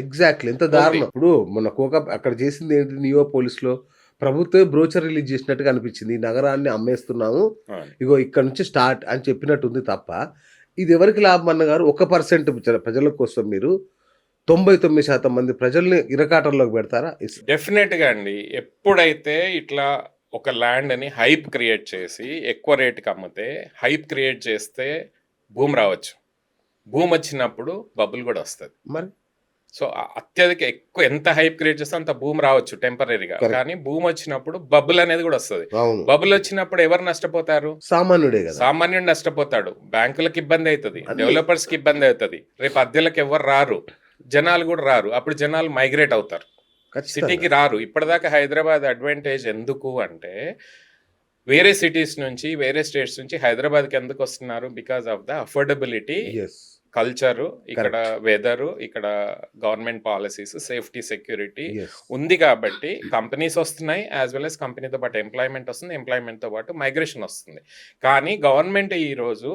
Exactly ఎంత దారుణం. ఇప్పుడు మొన్న అక్కడ చేసింది ఏంటి, నియో పోలీస్లో ప్రభుత్వమే బ్రోచర్ రిలీజ్ చేసినట్టుగా అనిపించింది. ఈ నగరాన్ని అమ్మేస్తున్నాము, ఇగో ఇక్కడ నుంచి స్టార్ట్ అని చెప్పినట్టు ఉంది తప్ప ఇది ఎవరికి లాభం అన్నగారు? 1% ప్రజల కోసం మీరు 99% మంది ప్రజల్ని ఇరకాటంలోకి పెడతారా? డెఫినెట్ గా అండి. ఎప్పుడైతే ఇట్లా ఒక ల్యాండ్ అని హైప్ క్రియేట్ చేసి ఎక్కువ రేటుకి అమ్మితే, హైప్ క్రియేట్ చేస్తే భూమి రావచ్చు. భూమి వచ్చినప్పుడు బబుల్ కూడా వస్తుంది. మరి సో అత్యధిక ఎక్కువ ఎంత హైప్ క్రియేట్ చేస్తే అంత భూమి రావచ్చు టెంపరీగా, కానీ భూమి వచ్చినప్పుడు బబుల్ అనేది కూడా వస్తుంది. బబుల్ వచ్చినప్పుడు ఎవరు నష్టపోతారు? సామాన్యుడే కదా. సామాన్యుడు నష్టపోతాడు. బ్యాంకులకు ఇబ్బంది అవుతుంది, డెవలపర్స్ కి ఇబ్బంది అవుతుంది. రేపు అద్దెలకు ఎవరు రారు, జనాలు కూడా రారు. అప్పుడు జనాలు మైగ్రేట్ అవుతారు, సిటీకి రారు. ఇప్పటిదాకా హైదరాబాద్ అడ్వాంటేజ్ ఎందుకు అంటే, వేరే సిటీస్ నుంచి వేరే స్టేట్స్ నుంచి హైదరాబాద్కి ఎందుకు వస్తున్నారు? Because of the affordability, culture, ఇక్కడ వెదరు, ఇక్కడ గవర్నమెంట్ పాలసీస్, సేఫ్టీ, సెక్యూరిటీ ఉంది కాబట్టి కంపెనీస్ వస్తున్నాయి. యాజ్ వెల్ as కంపెనీతో పాటు ఎంప్లాయ్మెంట్ వస్తుంది, ఎంప్లాయ్మెంట్తో పాటు మైగ్రేషన్ వస్తుంది. కానీ గవర్నమెంట్ ఈరోజు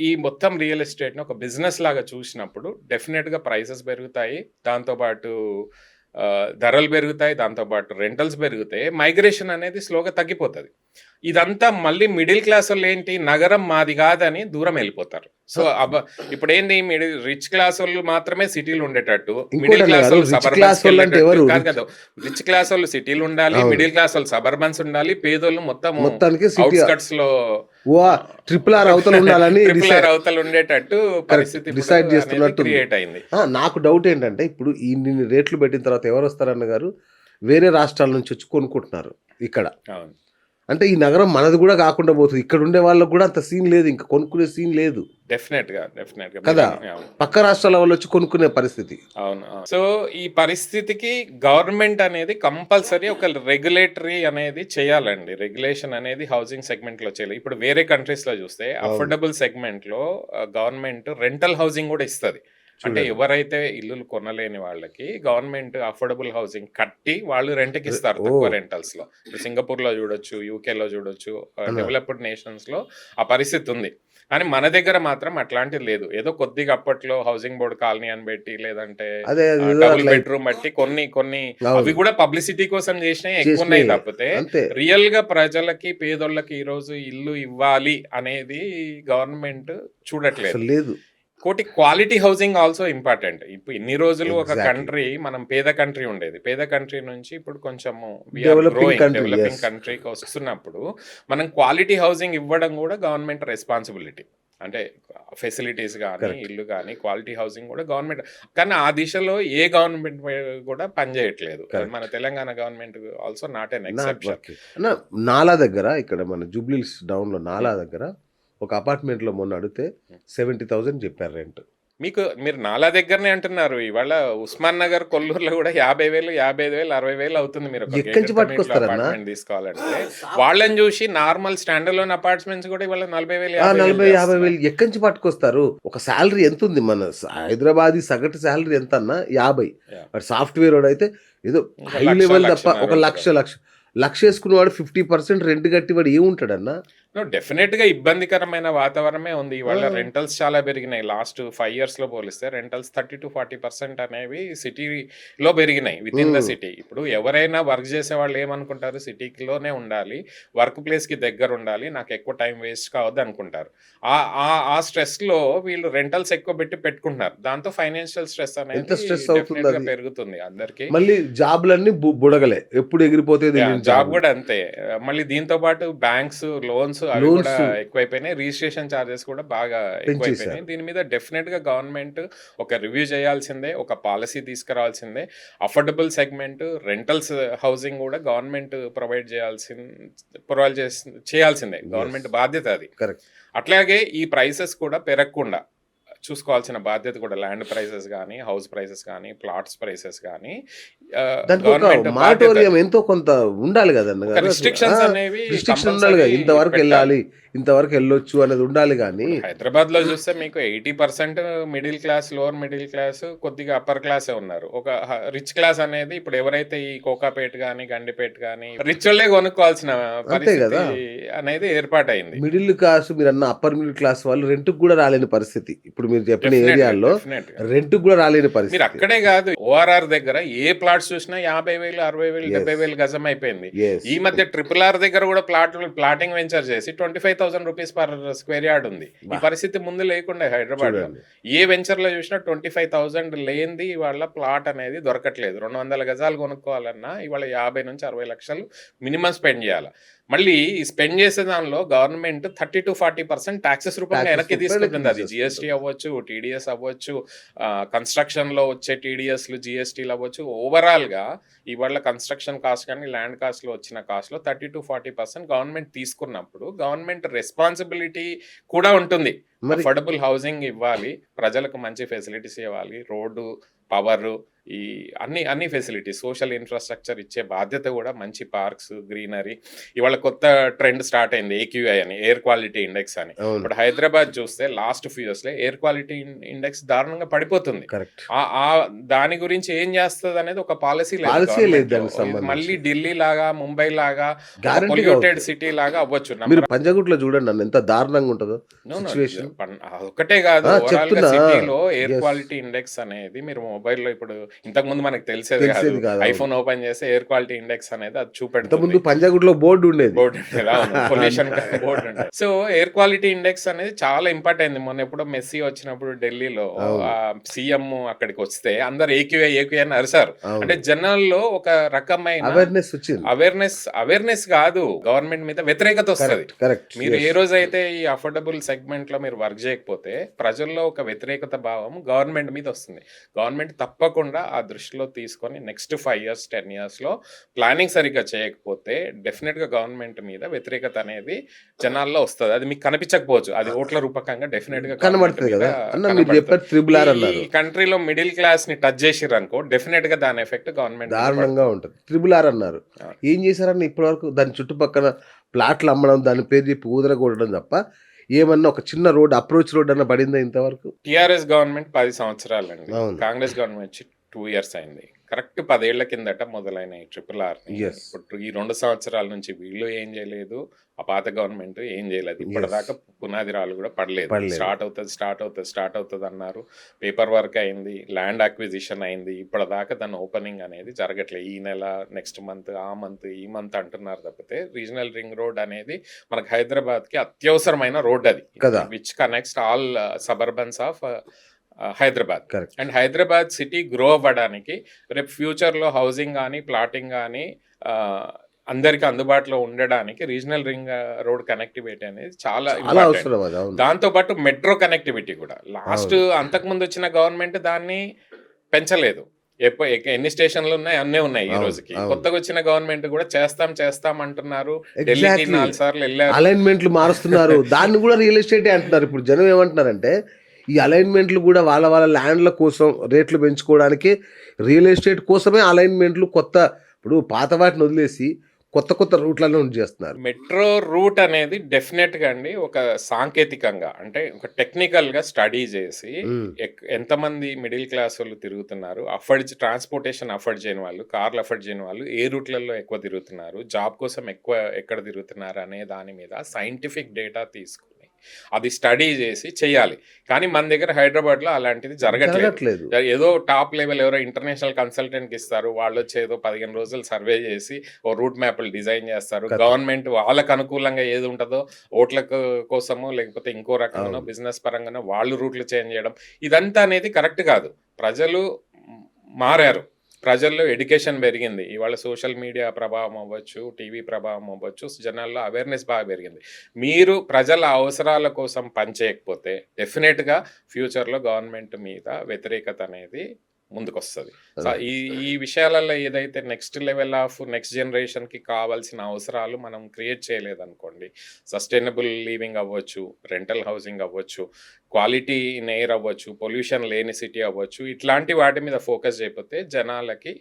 ఈ మొత్తం రియల్ ఎస్టేట్ని ఒక బిజినెస్ లాగా చూసినప్పుడు డెఫినెట్గా ప్రైసెస్ పెరుగుతాయి, దాంతోపాటు ధరలు పెరుగుతాయి, దాంతోపాటు రెంటల్స్ పెరుగుతాయి, మైగ్రేషన్ అనేది స్లోగా తగ్గిపోతుంది. ఇదంతా మళ్ళీ మిడిల్ క్లాస్ వాళ్ళు ఏంటి, నగరం మాది కాదని దూరం వెళ్ళిపోతారు. సో ఇప్పుడు ఏంటి, రిచ్ క్లాస్ వాళ్ళు మాత్రమే సిటీలు ఉండేటట్టు, మిడిల్ క్లాస్ వాళ్ళు సబర్బన్స్ కాదు కదా. రిచ్ క్లాస్ వాళ్ళు సిటీలు ఉండాలి, మిడిల్ క్లాస్ వాళ్ళు సబర్బన్స్ ఉండాలి, పేదోళ్ళు మొత్తం అవుట్స్కట్స్ లో ట్రిపుల్ ఆర్ అవతలు ఉండేటట్టు పరిస్థితి డిసైడ్ చేస్తున్నట్టు క్రియేట్ అయింది. నాకు డౌట్ ఏంటంటే, ఇప్పుడు ఇన్ని రేట్లు పెట్టిన తర్వాత ఎవరు వస్తారన్న గారు? వేరే రాష్ట్రాల నుంచి వచ్చి కొనుక్కుంటున్నారు ఇక్కడ. అంటే ఈ నగరం మనది కూడా కాకుండా పోతుంది. ఇక్కడ ఉండే వాళ్ళకి కూడా అంత సీన్ లేదు, ఇంకా కొనుక్కునే సీన్ లేదు. డెఫినెట్ గా కదా, పక్క రాష్ట్రాల వాళ్ళు వచ్చి కొనుక్కునే పరిస్థితి. అవును. సో ఈ పరిస్థితికి గవర్నమెంట్ అనేది కంపల్సరీ ఒక రెగ్యులేటరీ అనేది చేయాలండి. రెగ్యులేషన్ అనేది హౌసింగ్ సెగ్మెంట్ లో చేయాలి. ఇప్పుడు వేరే కంట్రీస్ లో చూస్తే అఫోర్డబుల్ సెగ్మెంట్ లో గవర్నమెంట్ రెంటల్ హౌసింగ్ కూడా ఇస్తుంది. అంటే ఎవరైతే ఇల్లులు కొనలేని వాళ్ళకి గవర్నమెంట్ అఫోర్డబుల్ హౌసింగ్ కట్టి వాళ్ళు రెంట్కి ఇస్తారు తక్కువ రెంటల్స్ లో. ఇప్పుడు సింగపూర్ లో చూడొచ్చు, యూకేలో చూడొచ్చు, డెవలప్డ్ నేషన్స్ లో ఆ పరిస్థితి ఉంది. కానీ మన దగ్గర మాత్రం అట్లాంటిది లేదు. ఏదో కొద్దిగా అప్పట్లో హౌసింగ్ బోర్డ్ కాలనీ అని పెట్టి, లేదంటే డబుల్ బెడ్రూమ్ బట్టి కొన్ని అవి కూడా పబ్లిసిటీ కోసం చేసినాయి ఎక్కువ ఉన్నాయి తప్పితే రియల్ గా ప్రజలకి, పేదోళ్ళకి ఈ రోజు ఇల్లు ఇవ్వాలి అనేది గవర్నమెంట్ చూడట్లేదు. లేదు. కోటి క్వాలిటీ హౌసింగ్ ఆల్సో ఇంపార్టెంట్. ఇప్పుడు ఇన్ని రోజులు ఒక కంట్రీ, మనం పేద కంట్రీ ఉండేది, పేద కంట్రీ నుంచి ఇప్పుడు కొంచెము డెవలపింగ్ కంట్రీకి వస్తున్నప్పుడు మనం క్వాలిటీ హౌసింగ్ ఇవ్వడం కూడా గవర్నమెంట్ రెస్పాన్సిబిలిటీ. అంటే ఫెసిలిటీస్ కానీ, ఇల్లు కానీ, క్వాలిటీ హౌసింగ్ కూడా గవర్నమెంట్. కానీ ఆ దిశలో ఏ గవర్నమెంట్ కూడా పనిచేయట్లేదు. మన Telangana government also not an exception. నాలా దగ్గర, ఇక్కడ మన జూబ్లీహిల్స్ డౌన్ లో నాలా దగ్గర ఒక అపార్ట్మెంట్ లో మొన్న అడిగితే 70,000 చెప్పారు రెంట్. మీరు నాలా దగ్గరనే అంటున్నారు. ఇవాళ ఉస్మాన్ నగర్, కొల్లూరులో కూడా 50,000, 55,000, 60,000 అవుతుంది. మీరు అపార్ట్మెంట్ తీసుకోవాలంటే వాళ్ళని చూసి నార్మల్ స్టాండర్డ్ లోన్ అపార్ట్మెంట్స్ కూడా ఇవాళ 40,000, 50,000 ఎక్కడి నుంచి పట్టుకొస్తారు? ఒక శాలరీ ఎంత ఉంది మన హైదరాబాద్ సగటు శాలరీ ఎంత అన్నా 50. సాఫ్ట్వేర్ వాడు అయితే ఏదో హై లెవెల్ తప్ప ఒక లక్ష వేసుకున్నవాడు 50% రెంట్ కట్టి వాడు ఏముంటాడన్నా? డెఫినెట్ గా ఇబ్బందికరమైన వాతావరణమే ఉంది. ఇవాళ రెంటల్స్ చాలా పెరిగినాయి. లాస్ట్ 5 years లో పోలిస్తే రెంటల్స్ 30 to 40% అనేవి సిటీలో పెరిగినాయి, విత్ ఇన్ ద సిటీ. ఇప్పుడు ఎవరైనా వర్క్ చేసే వాళ్ళు ఏమనుకుంటారు, సిటీలోనే ఉండాలి, వర్క్ ప్లేస్ కి దగ్గర ఉండాలి, నాకు ఎక్కువ టైం వేస్ట్ కావద్దు అనుకుంటారు. ఆ స్ట్రెస్ లో వీళ్ళు రెంటల్స్ ఎక్కువ పెట్టుకుంటున్నారు. దాంతో ఫైనాన్షియల్ స్ట్రెస్ అనేది పెరుగుతుంది అందరికి. మళ్ళీ జాబ్లన్నీ బుడగలే, ఎప్పుడు ఎగిరిపోతే జాబ్ కూడా అంతే. మళ్ళీ దీంతో పాటు బ్యాంక్స్ లోన్స్ అవి కూడా ఎక్కువైపోయినాయి, రిజిస్ట్రేషన్ ఛార్జెస్ కూడా బాగా ఎక్కువైపోయినాయి. దీని మీద డెఫినెట్ గా గవర్నమెంట్ ఒక రివ్యూ చేయాల్సిందే, ఒక పాలసీ తీసుకురావాల్సిందే. అఫోర్డబుల్ సెగ్మెంట్ రెంటల్స్ హౌసింగ్ కూడా గవర్నమెంట్ ప్రొవైడ్ చేయాల్సిందే. గవర్నమెంట్ బాధ్యత అది. అట్లాగే ఈ ప్రైసెస్ కూడా పెరగకుండా చూసుకోవాల్సిన బాధ్యత కూడా, ల్యాండ్ ప్రైసెస్ కానీ, హౌస్ ప్రైసెస్ కానీ, ప్లాట్స్ ప్రైసెస్ కానీ ఎంతో కొంత ఉండాలి కదండి. రిస్ట్రిక్షన్స్ అనేవి ఉండాలి, ఇంతవరకు వెళ్ళాలి, ఇంతవరకు వెళ్ళొచ్చు అనేది ఉండాలి. కానీ హైదరాబాద్ లో చూస్తే మీకు 80% middle class, lower middle class, కొద్దిగా అప్పర్ క్లాసే ఉన్నారు. ఒక రిచ్ క్లాస్ అనేది ఇప్పుడు ఎవరైతే ఈ కోకాపేట కానీ, గండిపేట కానీ రిచ్ వాళ్ళే కొనుక్కోవాల్సిన పరిస్థితి అనేది ఏర్పాటైంది. మిడిల్ క్లాస్, మీరు అన్న అప్పర్ మిడిల్ క్లాస్ వాళ్ళు రెంట్ కూడా రాలేని పరిస్థితి. ఇప్పుడు ఇప్పుడు మీరు చెప్పిన ఏరియాల్లో డెఫినెట్ రెంట్ కూడా రాలేని మీరు పరిస్థితి. అక్కడే కాదు, ఓఆర్ఆర్ దగ్గర ఏ ప్లాట్స్ చూసినా 50,000, 60,000, Yes. 70,000 గజం అయిపోయింది. Yes. ఈ మధ్య RRR దగ్గర కూడా ప్లాటింగ్ వెంచర్ చేసి 25,000 రూపీస్ పర్ స్క్వేర్ యార్డ్ ఉంది. ఈ పరిస్థితి ముందు లేకుండా హైదరాబాద్ లో చూడండి. ఏ వెంచర్ లో చూసినా 25,000 లేనిది ఇవాళ ప్లాట్ అనేది దొరకట్లేదు. 200 గజాలు కొనుక్కోవాలన్నా ఇవాళ 50 నుంచి 60 లక్షలు మినిమం స్పెండ్ చేయాలి. మళ్ళీ ఈ స్పెండ్ చేసే దానిలో గవర్నమెంట్ 30 to 40% టాక్సెస్ రూపంగా Taxes వెనక్కి రూపంగా తీసుకుంటుంది. అది తీసేస్తుంది. జిఎస్టీ అవ్వచ్చు, టీడీఎస్ అవ్వచ్చు, కన్స్ట్రక్షన్ లో వచ్చే టీడీఎస్లు, జిఎస్టీలు అవ్వచ్చు. ఓవరాల్ గా ఇవాళ కన్స్ట్రక్షన్ కాస్ట్ కానీ ల్యాండ్ కాస్ట్ లో వచ్చిన కాస్ట్ లో 30 to 40% గవర్నమెంట్ తీసుకున్నప్పుడు గవర్నమెంట్ రెస్పాన్సిబిలిటీ కూడా ఉంటుంది. మరి అఫోర్డబుల్ హౌసింగ్ ఇవ్వాలి, ప్రజలకు మంచి ఫెసిలిటీస్ ఇవ్వాలి, రోడ్డు, పవర్, ఈ అన్ని ఫెసిలిటీస్, సోషల్ ఇన్ఫ్రాస్ట్రక్చర్ ఇచ్చే బాధ్యత కూడా, మంచి పార్క్స్, గ్రీనరీ. ఇవాళ కొత్త ట్రెండ్ స్టార్ట్ అయింది AQI అని, ఎయిర్ క్వాలిటీ ఇండెక్స్ అని. అవును, ఇప్పుడు హైదరాబాద్ చూస్తే లాస్ట్ ఫ్యూ ఇయర్స్ లో ఎయిర్ క్వాలిటీ ఇండెక్స్ దారుణంగా పడిపోతుంది. కరెక్ట్. దాని గురించి ఏం చేస్తుంది అనేది ఒక పాలసీ Policy లేదు లేదు. దానికి సంబంధించి. మళ్ళీ ఢిల్లీ లాగా, ముంబై లాగా, Guarantee పొల్యూటెడ్ అవుతుంది. సిటీ లాగా అవ్వచ్చు. మీరు పంజగుట్లో చూడండి అన్న ఎంత దారుణంగా ఉంటుందో సిచ్యువేషన్. ఒకటే కాదు, ఓవరాల్ గా చెప్తున్నా. సిటీలో ఎయిర్ Yes. క్వాలిటీ ఇండెక్స్ అనేది మీరు మొబైల్లో ఇప్పుడు ఇంతకు ముందు మనకు తెలిసేది కాదు. తెలిసేది కాదు. ఐఫోన్ ఓపెన్ చేస్తే ఎయిర్ క్వాలిటీ ఇండెక్స్ అనేది అది ఇంత చూపెడుతుంది. ముందు పంజగుట్లో బోర్డు ఉండేది. పొల్యూషన్ బోర్డు ఉంటుంది. సో ఎయిర్ క్వాలిటీ ఇండెక్స్ అనేది చాలా ఇంపార్టెంట్ అయింది. మొన్న ఎప్పుడో మెస్సీ వచ్చినప్పుడు ఢిల్లీలో అవును. సీఎం అక్కడికి వస్తే అందరు AQI అని అరిసారు. అవును. అంటే జనాల్లో ఒక రకమైన అవేర్నెస్ వచ్చింది. అవేర్నెస్ కాదు, గవర్నమెంట్ మీద వ్యతిరేకత వస్తుంది. Correct, correct. మీరు ఏ రోజైతే ఈ అఫోర్డబుల్ సెగ్మెంట్ లో మీరు వర్క్ చేయకపోతే ప్రజల్లో ఒక వ్యతిరేకత భావం గవర్నమెంట్ మీద వస్తుంది. గవర్నమెంట్ తప్పకుండా ఆ దృష్టిలో తీసుకొని నెక్స్ట్ 5 years 10 years లో ప్లానింగ్ సరిగ్గా చేయకపోతే డెఫినెట్ గా గవర్నమెంట్ మీద వ్యతిరేకత అనేది జనాల్లో వస్తుంది. అది మీకు కనిపించకపోవచ్చు, అది ఓట్ల రూపకంగా డెఫినెట్ గా కనబడుతుంది కదా అన్న. మీరు చెప్పారు RRR అన్నారు. ఈ కంట్రీలో మిడిల్ క్లాస్ ని టచ్ చేసిర్రు అనుకో, డెఫినెట్ గా దాని ఎఫెక్ట్ గవర్నమెంట్ దారుణంగా ఉంటుంది. RRR అన్నారు. ఏం చేశారన్న ఇప్పటి వరకు? దాని చుట్టుపక్కల ప్లాట్లు అమ్మడం, దాని పేరు చెప్పి ఊదరగొట్టడం తప్ప ఏమన్నా ఒక చిన్న రోడ్, అప్రోచ్ రోడ్ అన్న పడిందా ఇంతవరకు? టిఆర్ఎస్ గవర్నమెంట్ 10 సంవత్సరాలండి, అవును. కాంగ్రెస్ గవర్నమెంట్ వచ్చి 2 years అయింది. కరెక్ట్ 10 ఏళ్ల కిందట మొదలైన RRR. Yes. ఇప్పుడు ఈ 2 సంవత్సరాల నుంచి వీళ్ళు ఏం చేయలేదు, ఆ పాత గవర్నమెంట్ ఏం చేయలేదు. ఇప్పటిదాకా పునాది రాళ్ళు కూడా పడలేదు. స్టార్ట్ అవుతుంది అన్నారు, పేపర్ వర్క్ అయింది, ల్యాండ్ అక్విజిషన్ అయింది. ఇప్పటిదాకా దాని ఓపెనింగ్ అనేది జరగట్లేదు. ఈ నెల, నెక్స్ట్ మంత్, ఆ మంత్, ఈ మంత్ అంటున్నారు తప్పితే రీజనల్ రింగ్ రోడ్ అనేది మనకు హైదరాబాద్ కి అత్యవసరమైన రోడ్ అది, కదా. Which connects all suburbans of Hyderabad. Correct. And Hyderabad city grow అవ్వడానికి రేపు ఫ్యూచర్లో హౌసింగ్ కానీ, ప్లాటింగ్ కానీ అందరికి అందుబాటులో ఉండడానికి రీజనల్ రింగ్ రోడ్ కనెక్టివిటీ అనేది చాలా చాలా important. అవసరం అది. అవును. దాంతో పాటు మెట్రో కనెక్టివిటీ కూడా లాస్ట్ అంతకుముందు వచ్చిన గవర్నమెంట్ దాన్ని పెంచలేదు. ఎన్ని స్టేషన్లు ఉన్నాయి, అన్నీ ఉన్నాయి ఈ అవును, రోజుకి. అవును. కొత్తగా వచ్చిన గవర్నమెంట్ కూడా చేస్తాం అంటున్నారు. Exactly. ఢిల్లీకి 4 సార్లు వెళ్ళారు. అలైన్మెంట్లు మారుస్తున్నారు. దాన్ని కూడా రియల్ ఎస్టేట్ అంటున్నారు. ఇప్పుడు జనం ఏమంటున్నారంటే ఈ అలైన్మెంట్లు కూడా వాళ్ళ ల్యాండ్ల కోసం రేట్లు పెంచుకోవడానికి, రియల్ ఎస్టేట్ కోసమే అలైన్మెంట్లు కొత్త, ఇప్పుడు పాత వాటిని వదిలేసి కొత్త రూట్లలో చేస్తున్నారు. మెట్రో రూట్ అనేది డెఫినెట్ గా అండి ఒక సాంకేతికంగా, అంటే ఒక టెక్నికల్ గా స్టడీ చేసి ఎంతమంది మిడిల్ క్లాస్ వాళ్ళు తిరుగుతున్నారు, ట్రాన్స్పోర్టేషన్ అఫోర్డ్ చేయని వాళ్ళు, కార్లు అఫోర్డ్ చేయని వాళ్ళు ఏ రూట్లలో ఎక్కువ తిరుగుతున్నారు, జాబ్ కోసం ఎక్కువ ఎక్కడ తిరుగుతున్నారు అనే దాని మీద సైంటిఫిక్ డేటా తీసుకుని అది స్టడీ చేసి చేయాలి. కానీ మన దగ్గర హైదరాబాద్ లో అలాంటిది జరగట్లేదు. ఏదో టాప్ లెవెల్ ఎవరో ఇంటర్నేషనల్ కన్సల్టెంట్ కి ఇస్తారు, వాళ్ళు వచ్చి ఏదో 15 రోజులు సర్వే చేసి ఓ రూట్ మ్యాప్లు డిజైన్ చేస్తారు. గవర్నమెంట్ వాళ్ళకు అనుకూలంగా ఏది ఉంటుందో ఓట్ల కోసమో లేకపోతే ఇంకో రకంగానో బిజినెస్ పరంగానో వాళ్ళు రూట్లు చేంజ్ చేయడం, ఇదంతా అనేది కరెక్ట్ కాదు. ప్రజలు మారారు, ప్రజల్లో ఎడ్యుకేషన్ పెరిగింది. ఇవాళ సోషల్ మీడియా ప్రభావం అవ్వచ్చు, టీవీ ప్రభావం అవ్వచ్చు, జనాల్లో అవేర్నెస్ బాగా పెరిగింది. మీరు ప్రజల అవసరాల కోసం పనిచేయకపోతే డెఫినెట్గా ఫ్యూచర్లో గవర్నమెంట్ మీద వ్యతిరేకత అనేది ముందుకొస్తుంది. ఈ విషయాలలో ఏదైతే నెక్స్ట్ లెవెల్ ఆఫ్ నెక్స్ట్ జనరేషన్కి కావాల్సిన అవసరాలు మనం క్రియేట్ చేయలేదనుకోండి, సస్టైనబుల్ లివింగ్ అవ్వచ్చు, రెంటల్ హౌసింగ్ అవ్వచ్చు, క్వాలిటీ ఇన్ ఎయిర్ అవ్వచ్చు, పొల్యూషన్ లేని సిటీ అవ్వచ్చు, ఇట్లాంటి వాటి మీద ఫోకస్ చేయకపోతే జనాలకి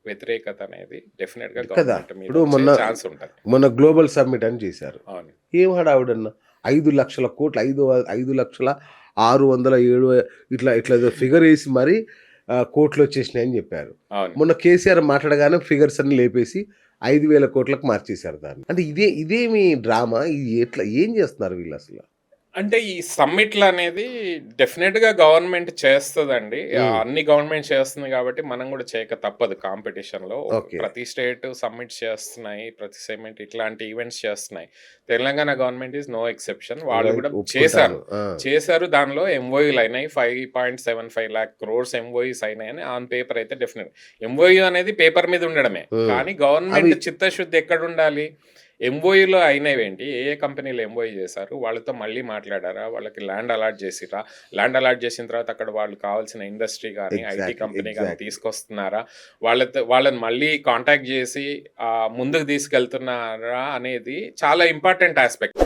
వ్యతిరేకత అనేది డెఫినెట్ గా గవర్నమెంట్ మీద ఛాన్స్ ఉంటుంది. మొన్న గ్లోబల్ సమ్మిట్ అని చేశారు. అవును. ఏం హడావుడన్నా 5 లక్షల కోట్లు, 5,607 ఇట్లా ఫిగర్ వేసి మరి కోట్లు వచ్చేసినాయని చెప్పారు. మొన్న కేసీఆర్ మాట్లాడగానే ఫిగర్స్ అన్ని లేపేసి 5,000 కోట్లకు మార్చేశారు దాన్ని. అంటే ఇదేమి డ్రామా, ఇది ఎట్లా ఏం చేస్తున్నారు వీళ్ళు అసలు? అంటే ఈ సమ్మిట్లు అనేది డెఫినెట్ గా గవర్నమెంట్ చేస్తుందండి. అన్ని గవర్నమెంట్ చేస్తుంది కాబట్టి మనం కూడా చేయక తప్పదు కాంపిటీషన్ లో. ఓకే. ప్రతి స్టేట్ సమ్మిట్స్ చేస్తున్నాయి, ప్రతి సమ్మిట్ ఇట్లాంటి ఈవెంట్స్ చేస్తున్నాయి. Telangana government is no exception. వాళ్ళు కూడా ఒప్పుకుంటాను. చేశారు. దానిలో ఎంఓయూలు అయినాయి. 5.75 lakh crores ఎంఓయూస్ అయినాయని ఆన్ పేపర్ అయితే డెఫినెట్. ఎంఓయూ అనేది పేపర్ మీద ఉండడమే, కానీ గవర్నమెంట్ చిత్తశుద్ధి ఎక్కడ ఉండాలి? ఎంఓయూలో అయినవేంటి? ఏ కంపెనీలు ఎంఓయూ చేశారు? వాళ్ళతో మళ్ళీ మాట్లాడారా? వాళ్ళకి ల్యాండ్ అలాట్ చేసిరా? ల్యాండ్ అలాట్ చేసిన తర్వాత అక్కడ వాళ్ళు కావాల్సిన ఇండస్ట్రీ కానీ ఐటీ కంపెనీ కానీ తీసుకొస్తున్నారా? వాళ్ళని మళ్ళీ కాంటాక్ట్ చేసి ముందుకు తీసుకెళ్తున్నారా అనేది చాలా ఇంపార్టెంట్ ఆస్పెక్ట్.